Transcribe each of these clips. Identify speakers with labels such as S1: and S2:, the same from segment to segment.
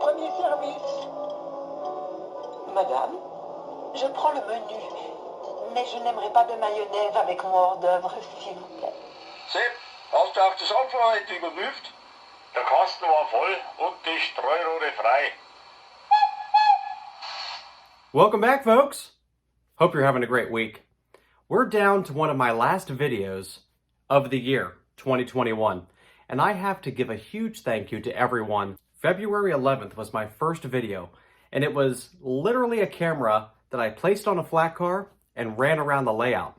S1: premier service. Madame, je prends le menu, mais je n'aimerais pas de mayonnaise avec mon hors-d'œuvre, s'il vous plaît.
S2: Sepp, hast du auch das Abfall überprüft? Der Kasten war voll und die Streurohre frei.
S3: Welcome back, folks. Hope you're having a great week. We're down to one of my last videos of the year, 2021. And I have to give a huge thank you to everyone. February 11th was my first video, and it was literally a camera that I placed on a flat car and ran around the layout.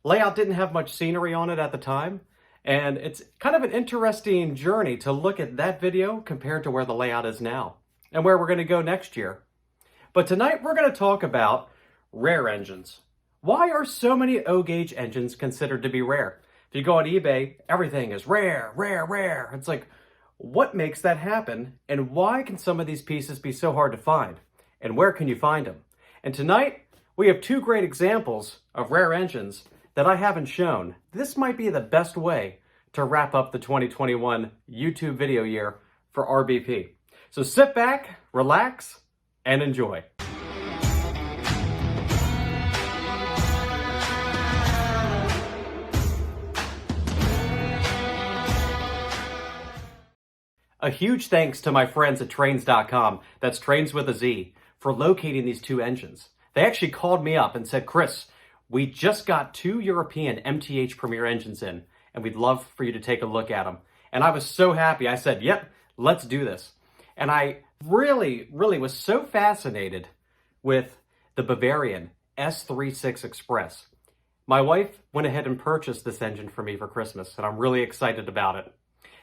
S3: Layout didn't have much scenery on it at the time, and it's kind of an interesting journey to look at that video compared to where the layout is now and where we're going to go next year. But tonight we're going to talk about rare engines. Why are so many O-gauge engines considered to be rare? If you go on eBay, everything is rare, rare, rare. It's like, what makes that happen? And why can some of these pieces be so hard to find? And where can you find them? And tonight, we have two great examples of rare engines that I haven't shown. This might be the best way to wrap up the 2021 YouTube video year for RBP. So sit back, relax, and enjoy. A huge thanks to my friends at Trains.com, that's Trains with a Z, for locating these two engines. They actually called me up and said, Chris, we just got two European MTH Premier engines in, and we'd love for you to take a look at them. And I was so happy. I said, yep, let's do this. And I really was so fascinated with the Bavarian S36 Express. My wife went ahead and purchased this engine for me for Christmas, and I'm really excited about it.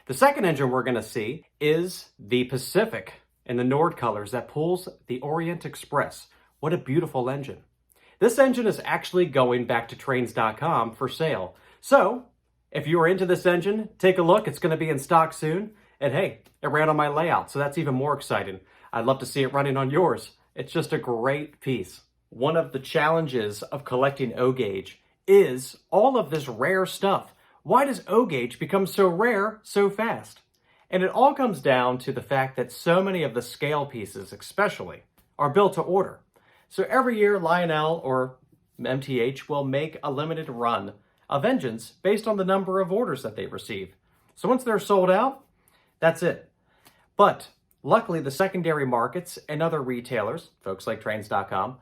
S3: The second engine we're going to see is the Pacific in the Nord colors that pulls the Orient Express. What a beautiful engine. This engine is actually going back to Trains.com for sale. So, if you are into this engine, take a look. It's going to be in stock soon. And hey, it ran on my layout, so that's even more exciting. I'd love to see it running on yours. It's just a great piece. One of the challenges of collecting O-gauge is all of this rare stuff. Why does O-gauge become so rare so fast? And it all comes down to the fact that so many of the scale pieces, especially, are built to order. So every year, Lionel or MTH will make a limited run of engines based on the number of orders that they receive. So once they're sold out, that's it. But luckily, the secondary markets and other retailers, folks like Trains.com,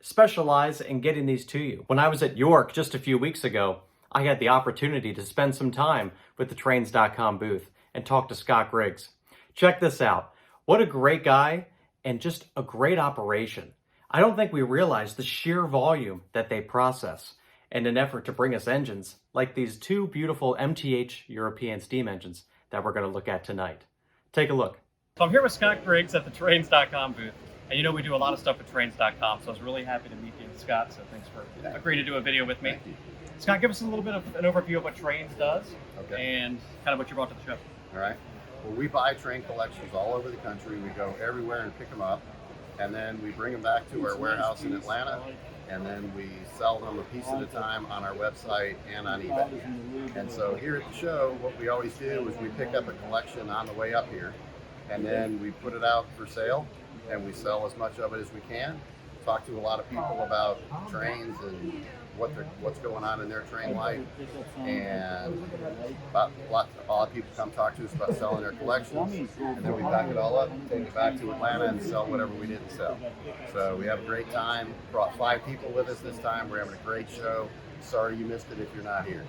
S3: specialize in getting these to you. When I was at York just a few weeks ago, I had the opportunity to spend some time with the Trains.com booth and talk to Scott Griggs. Check this out. What a great guy and just a great operation. I don't think we realize the sheer volume that they process in an effort to bring us engines like these two beautiful MTH European steam engines that we're going to look at tonight. Take a look. So I'm here with Scott Griggs at the Trains.com booth. And you know we do a lot of stuff with Trains.com, so I was really happy to meet you, Scott. So thanks for agreeing to do a video with me. Scott, give us a little bit of an overview of what Trains does and kind of what you brought to the show.
S4: All right. Well, we buy train collections all over the country. We go everywhere and pick them up, and then we bring them back to our warehouse in Atlanta, and then we sell them a piece at a time on our website and on eBay. And so here at the show, what we always do is we pick up a collection on the way up here, and then we put it out for sale, and we sell as much of it as we can. Talk to a lot of people about trains and what's going on in their train life, and a lot of people come talk to us about selling their collections, and then we pack it all up, take it back to Atlanta, and sell whatever we didn't sell. So we have a great time. Brought 5 people with us this time. We're having a great show. Sorry you missed it if you're not here.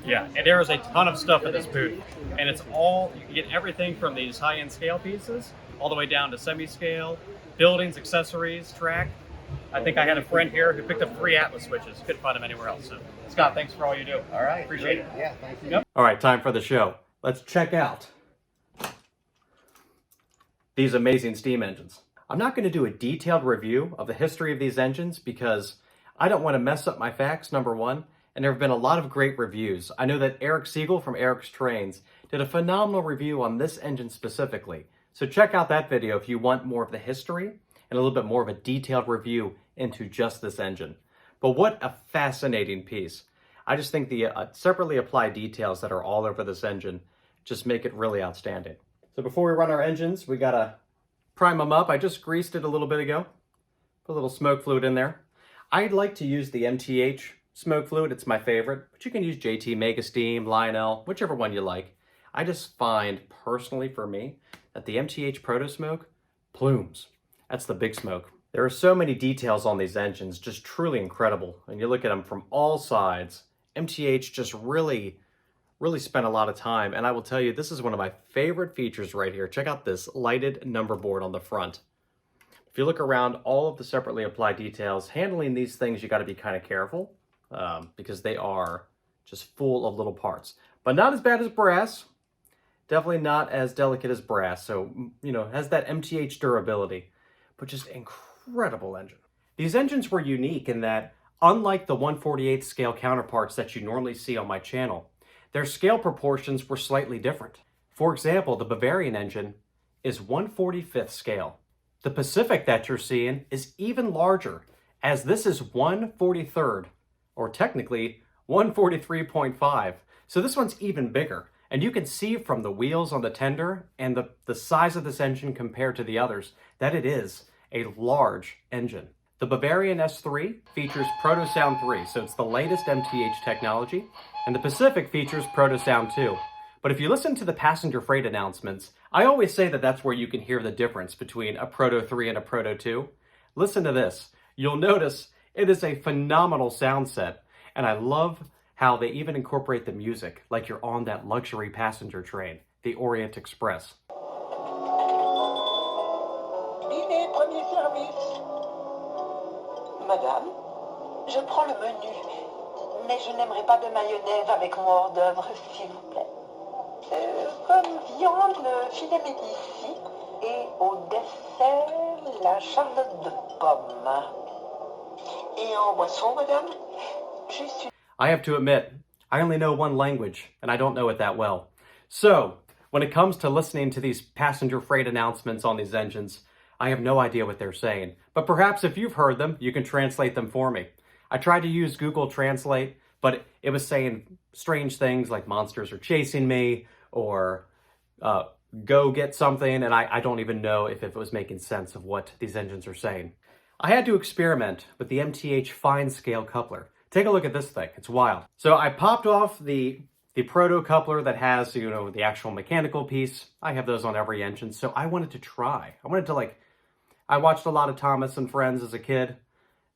S3: Yeah, and there is a ton of stuff at this booth, and it's all, you can get everything from these high-end scale pieces all the way down to semi-scale, buildings, accessories, track. I think I had a friend here who picked up 3 Atlas switches. Couldn't find them anywhere else. So, Scott, thanks for all you do.
S4: All right.
S3: Appreciate it.
S4: Yeah, thank you.
S3: Yep. All right, time for the show. Let's check out these amazing steam engines. I'm not going to do a detailed review of the history of these engines because I don't want to mess up my facts, number one, and there have been a lot of great reviews. I know that Eric Siegel from Eric's Trains did a phenomenal review on this engine specifically. So check out that video if you want more of the history and a little bit more of a detailed review into just this engine. But what a fascinating piece. I just think the separately applied details that are all over this engine just make it really outstanding. So before we run our engines, we gotta prime them up. I just greased it a little bit ago. Put a little smoke fluid in there. I'd like to use the MTH smoke fluid. It's my favorite, but you can use JT Mega Steam, Lionel, whichever one you like. I just find, personally for me, that the MTH Proto Smoke plumes. That's the big smoke. There are so many details on these engines, just truly incredible. And you look at them from all sides. MTH just really spent a lot of time. And I will tell you, this is one of my favorite features right here. Check out this lighted number board on the front. If you look around all of the separately applied details, handling these things, you got to be kind of careful because they are just full of little parts. But not as bad as brass. Definitely not as delicate as brass. So, you know, has that MTH durability, but just incredible engine. These engines were unique in that, unlike the 1/48 scale counterparts that you normally see on my channel, their scale proportions were slightly different. For example, the Bavarian engine is 1/45 scale. The Pacific that you're seeing is even larger, as this is 1/43, or technically 143.5. So this one's even bigger. And you can see from the wheels on the tender and the size of this engine compared to the others that it is a large engine. The Bavarian S3 features Proto Sound 3, so it's the latest MTH technology, and the Pacific features Proto Sound 2. But if you listen to the passenger freight announcements, I always say that that's where you can hear the difference between a Proto 3 and a Proto 2. Listen to this. You'll notice it is a phenomenal sound set, and I love how they even incorporate the music like you're on that luxury passenger train, the Orient Express.
S1: Dîner, premier service. Madame, je prends le menu, mais je n'aimerais pas de mayonnaise avec mon hors d'œuvre, s'il vous plaît. Comme viande, le filet médicis et au dessert, la charlotte de pomme. Et en boisson, madame, je suis...
S3: I have to admit, I only know one language, and I don't know it that well. So, when it comes to listening to these passenger freight announcements on these engines, I have no idea what they're saying. But perhaps if you've heard them, you can translate them for me. I tried to use Google Translate, but it was saying strange things like monsters are chasing me, or go get something, and I don't even know if it was making sense of what these engines are saying. I had to experiment with the MTH fine scale coupler. Take a look at this thing, it's wild. So I popped off the proto coupler that has, you know, the actual mechanical piece. I have those on every engine, so I wanted to try. I watched a lot of Thomas and Friends as a kid,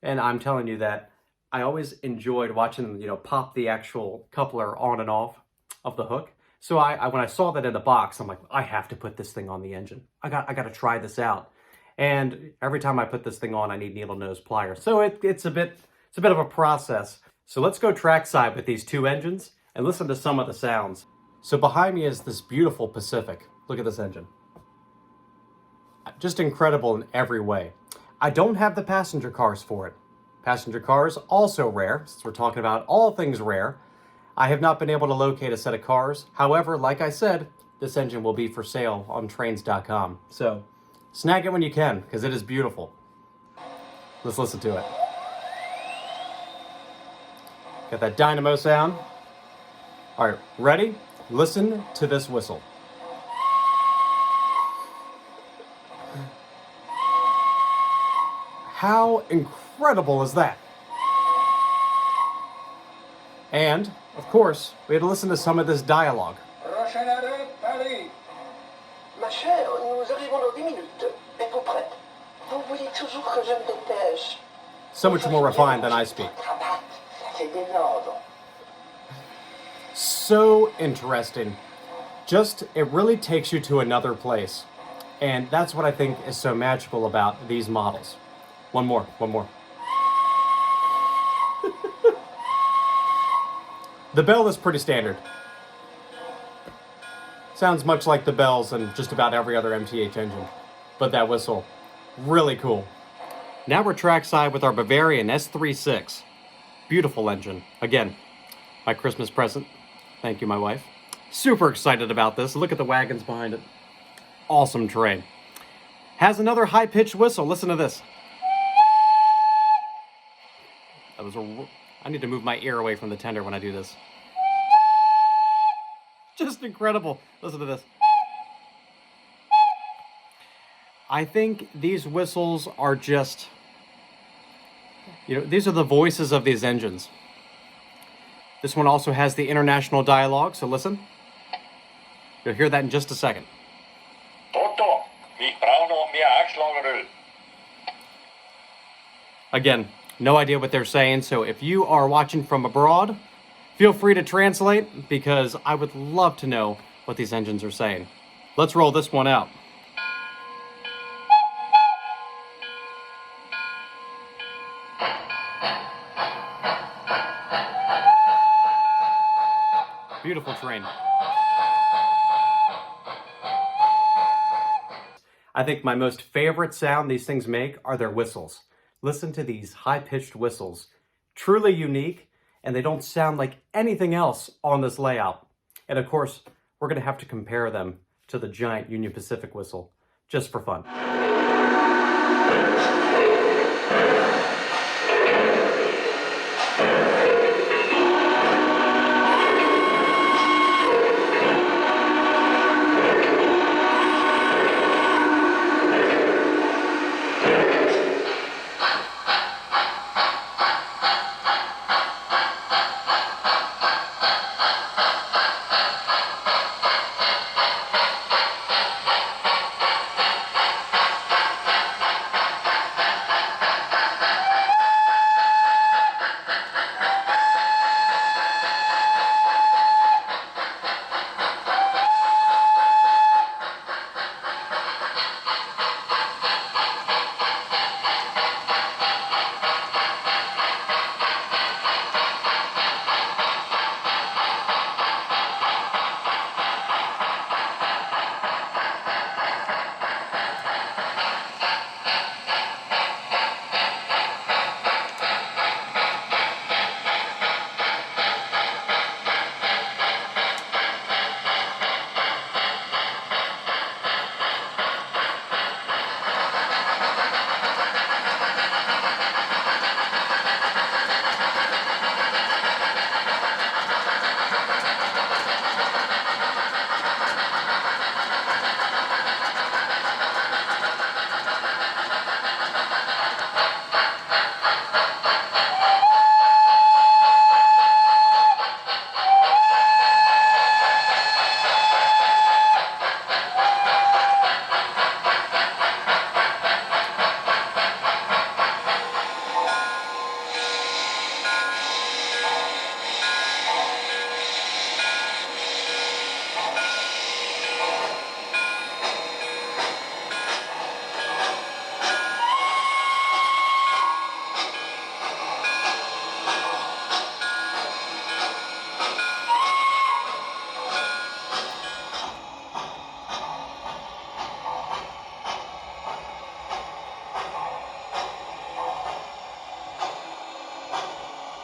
S3: and I'm telling you that I always enjoyed watching them, you know, pop the actual coupler on and off of the hook. So when I saw that in the box, I'm like, I have to put this thing on the engine. I got to try this out. And every time I put this thing on, I need needle nose pliers. So it's a bit of a process. So let's go trackside with these two engines and listen to some of the sounds. So behind me is this beautiful Pacific. Look at this engine. Just incredible in every way. I don't have the passenger cars for it. Passenger cars, also rare, since we're talking about all things rare. I have not been able to locate a set of cars. However, like I said, this engine will be for sale on trains.com. So snag it when you can, because it is beautiful. Let's listen to it. Got that dynamo sound. All right, ready? Listen to this whistle. How incredible is that? And, of course, we had to listen to some of this dialogue.
S2: Prochain arrêt, Paris.
S1: Ma chère, nous arrivons dans 10 minutes. Êtes-vous prête? Vous voulez toujours que je me dépêche.
S3: So much more refined than I speak.
S1: C'est des ordres.
S3: So interesting. Just, it really takes you to another place. And that's what I think is so magical about these models. One more. The bell is pretty standard. Sounds much like the bells in just about every other MTH engine. But that whistle, really cool. Now we're trackside with our Bavarian S36. Beautiful engine. Again, my Christmas present. Thank you, my wife. Super excited about this. Look at the wagons behind it. Awesome train. Has another high-pitched whistle. Listen to this. I need to move my ear away from the tender when I do this. Just incredible. Listen to this. I think these whistles are just, these are the voices of these engines. This one also has the international dialogue, so listen. You'll hear that in just a second.
S2: Toto, ich brauche noch mehr Achslageröl.
S3: Again, no idea what they're saying, so if you are watching from abroad, feel free to translate, because I would love to know what these engines are saying. Let's roll this one out. Beautiful train. I think my most favorite sound these things make are their whistles. Listen to these high-pitched whistles. Truly unique, and they don't sound like anything else on this layout. And of course, we're going to have to compare them to the giant Union Pacific whistle, just for fun.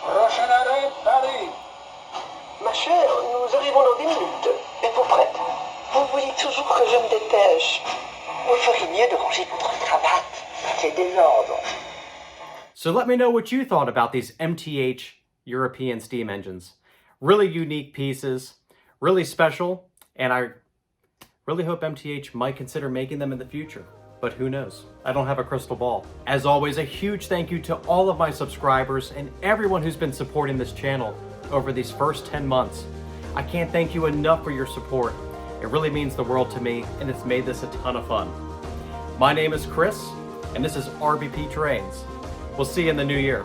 S2: Prochain arrêt, Paris.
S1: Ma chère, nous arrivons dans 10 minutes. Êtes-vous prête? Vous voulez toujours que je me dépêche? Vous feriez mieux de ranger votre cravate. C'est désordre.
S3: So let me know what you thought about these MTH European steam engines. Really unique pieces, really special, and I really hope MTH might consider making them in the future. But who knows? I don't have a crystal ball. As always, a huge thank you to all of my subscribers and everyone who's been supporting this channel over these first 10 months. I can't thank you enough for your support. It really means the world to me, and it's made this a ton of fun. My name is Chris, and this is RBP Trains. We'll see you in the new year.